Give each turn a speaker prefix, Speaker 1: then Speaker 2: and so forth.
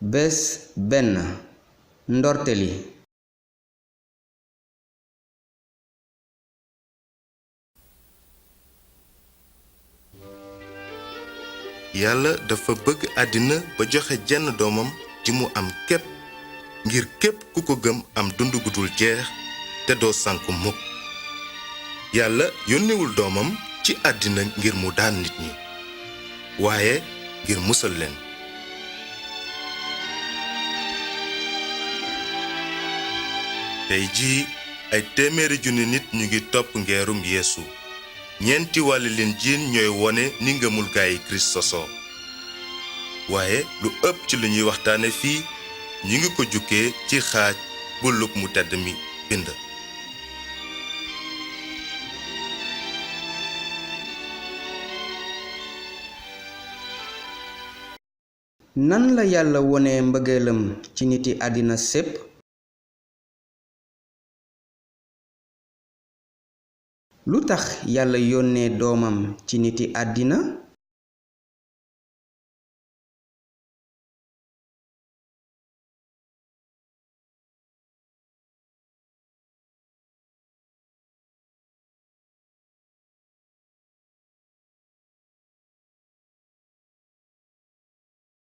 Speaker 1: bés benn ndorte li
Speaker 2: yàlla dafa bëgg àddina ba joxe jenn doomam ji mu am képp ngir képp ku ko gëm am dund gu dul jeex te doo sànku mukk yàlla yónnewul doomam ci àddina ngir mu daan nit ñi waaye ngir musal leen tey jii ay téeméeri junni nit ñu ngi topp ngeerum Yeesu ñeenti wàlli leen jiin ñooy wone ni ngëmul gaayi Kirist sosoo waaye lu ëpp ci lu ñuy waxtaane fii ñu ngi ko jukkee ci xaaj bu Luk mu tedd mi bind
Speaker 1: nan la yàlla wone mbëggeelam ci niti àddina sépp lu tax yàlla yónnee doomam ci niti àddina